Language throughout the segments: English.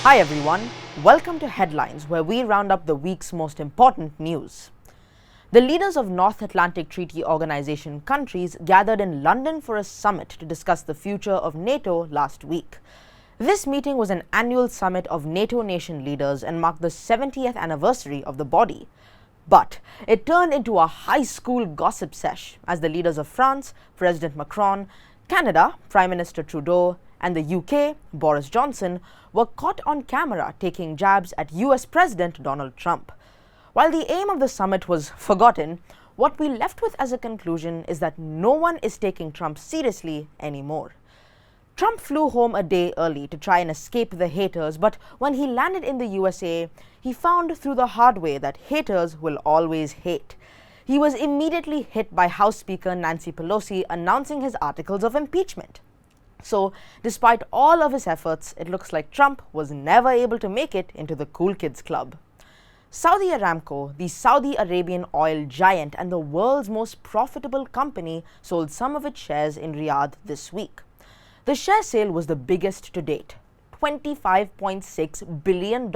Hi everyone, welcome to Headlines, where we round up the week's most important news. The leaders of North Atlantic Treaty Organization countries gathered in London for a summit to discuss the future of NATO last week. This meeting was an annual summit of NATO nation leaders and marked the 70th anniversary of the body. But it turned into a high school gossip sesh as the leaders of France, President Macron, Canada, Prime Minister Trudeau, and the UK, Boris Johnson, were caught on camera taking jabs at US President Donald Trump. While the aim of the summit was forgotten, what we left with as a conclusion is that no one is taking Trump seriously anymore. Trump flew home a day early to try and escape the haters, but when he landed in the USA, he found through the hard way that haters will always hate. He was immediately hit by House Speaker Nancy Pelosi announcing his articles of impeachment. So, despite all of his efforts, it looks like Trump was never able to make it into the cool kids club. Saudi Aramco, the Saudi Arabian oil giant and the world's most profitable company, sold some of its shares in Riyadh this week. The share sale was the biggest to date, $25.6 billion,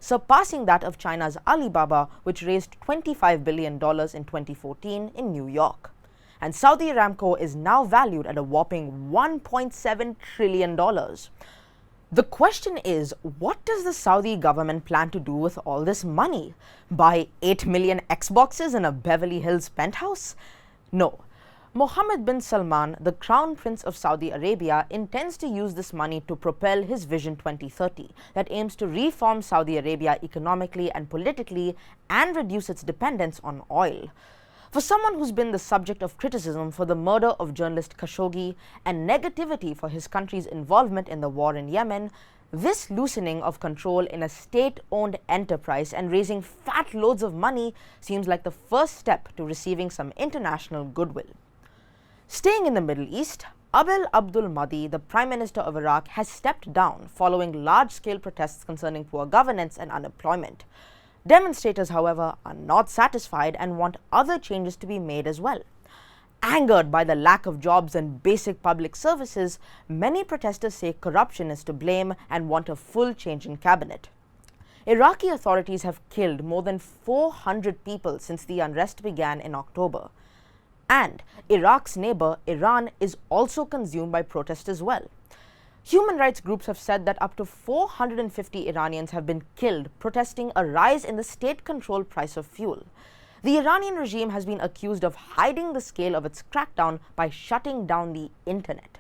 surpassing that of China's Alibaba, which raised $25 billion in 2014 in New York. And Saudi Aramco is now valued at a whopping $1.7 trillion. The question is, what does the Saudi government plan to do with all this money? Buy 8 million Xboxes in a Beverly Hills penthouse? No. Mohammed bin Salman, the Crown Prince of Saudi Arabia, intends to use this money to propel his Vision 2030 that aims to reform Saudi Arabia economically and politically and reduce its dependence on oil. For someone who's been the subject of criticism for the murder of journalist Khashoggi and negativity for his country's involvement in the war in Yemen, this loosening of control in a state-owned enterprise and raising fat loads of money seems like the first step to receiving some international goodwill. Staying in the Middle East, Abel Abdul-Mahdi, the Prime Minister of Iraq, has stepped down following large-scale protests concerning poor governance and unemployment. Demonstrators, however, are not satisfied and want other changes to be made as well. Angered by the lack of jobs and basic public services, many protesters say corruption is to blame and want a full change in cabinet. Iraqi authorities have killed more than 400 people since the unrest began in October. And Iraq's neighbor, Iran, is also consumed by protest as well. Human rights groups have said that up to 450 Iranians have been killed protesting a rise in the state-controlled price of fuel. The Iranian regime has been accused of hiding the scale of its crackdown by shutting down the internet.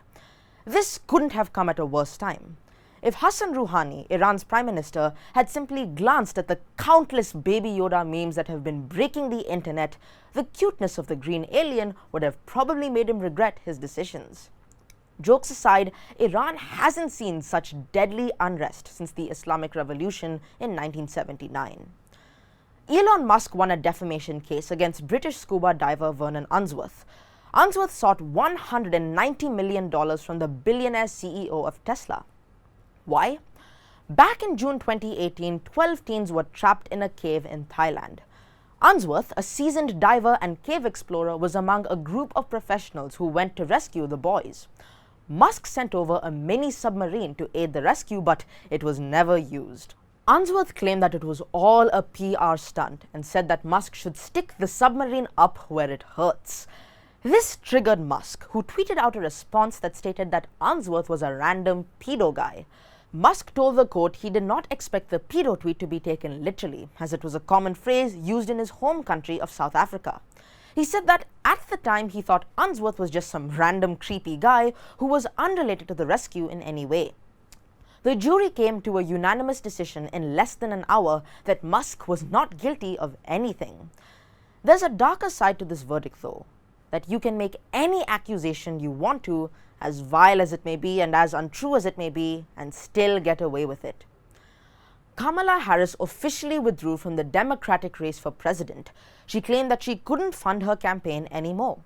This couldn't have come at a worse time. If Hassan Rouhani, Iran's prime minister, had simply glanced at the countless Baby Yoda memes that have been breaking the internet, the cuteness of the green alien would have probably made him regret his decisions. Jokes aside, Iran hasn't seen such deadly unrest since the Islamic Revolution in 1979. Elon Musk won a defamation case against British scuba diver Vernon Unsworth. Unsworth sought $190 million from the billionaire CEO of Tesla. Why? Back in June 2018, 12 teens were trapped in a cave in Thailand. Unsworth, a seasoned diver and cave explorer, was among a group of professionals who went to rescue the boys. Musk sent over a mini submarine to aid the rescue, but it was never used. Unsworth claimed that it was all a PR stunt and said that Musk should stick the submarine up where it hurts. This triggered Musk, who tweeted out a response that stated that Unsworth was a random pedo guy. Musk told the court he did not expect the pedo tweet to be taken literally, as it was a common phrase used in his home country of South Africa. He said that at the time he thought Unsworth was just some random creepy guy who was unrelated to the rescue in any way. The jury came to a unanimous decision in less than an hour that Musk was not guilty of anything. There's a darker side to this verdict though, that you can make any accusation you want to, as vile as it may be and as untrue as it may be, and still get away with it. Kamala Harris officially withdrew from the Democratic race for president. She claimed that she couldn't fund her campaign anymore.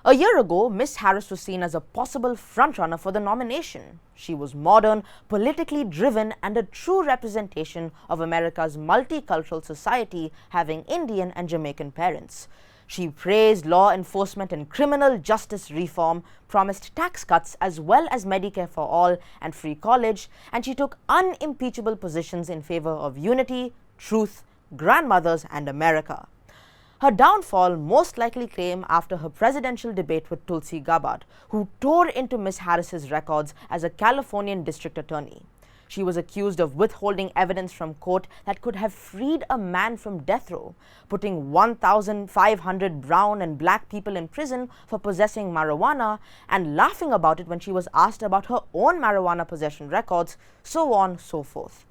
A year ago, Miss Harris was seen as a possible frontrunner for the nomination. She was modern, politically driven, and a true representation of America's multicultural society, having Indian and Jamaican parents. She praised law enforcement and criminal justice reform, promised tax cuts as well as Medicare for all and free college, and she took unimpeachable positions in favor of unity, truth, grandmothers, and America. Her downfall most likely came after her presidential debate with Tulsi Gabbard, who tore into Ms. Harris's records as a Californian district attorney. She was accused of withholding evidence from court that could have freed a man from death row, putting 1,500 brown and black people in prison for possessing marijuana, and laughing about it when she was asked about her own marijuana possession records, so on and so forth.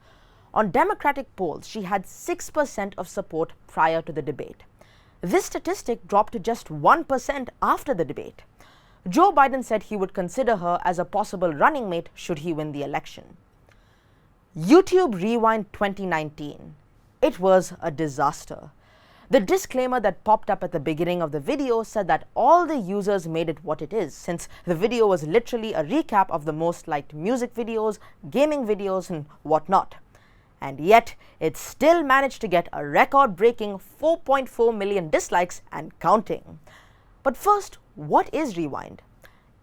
On Democratic polls, she had 6% of support prior to the debate. This statistic dropped to just 1% after the debate. Joe Biden said he would consider her as a possible running mate should he win the election. YouTube Rewind 2019. It was a disaster. The disclaimer that popped up at the beginning of the video said that all the users made it what it is, since the video was literally a recap of the most liked music videos, gaming videos, and whatnot. And yet, it still managed to get a record-breaking 4.4 million dislikes and counting. But first, what is Rewind?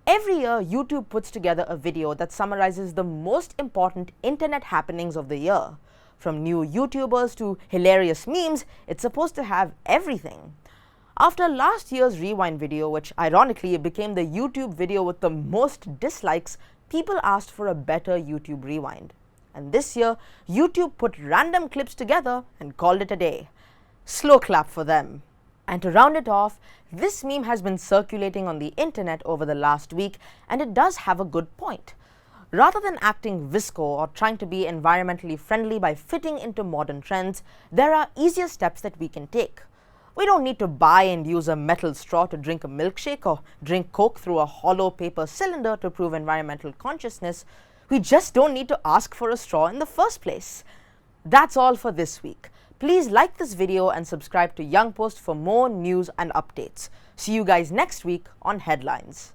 Every year, YouTube puts together a video that summarizes the most important internet happenings of the year. From new YouTubers to hilarious memes, it's supposed to have everything. After last year's Rewind video, which ironically became the YouTube video with the most dislikes, people asked for a better YouTube Rewind. And this year, YouTube put random clips together and called it a day. Slow clap for them. And to round it off, this meme has been circulating on the internet over the last week, and it does have a good point. Rather than acting visco or trying to be environmentally friendly by fitting into modern trends, there are easier steps that we can take. We don't need to buy and use a metal straw to drink a milkshake or drink Coke through a hollow paper cylinder to prove environmental consciousness. We just don't need to ask for a straw in the first place. That's all for this week. Please like this video and subscribe to Young Post for more news and updates. See you guys next week on Headlines.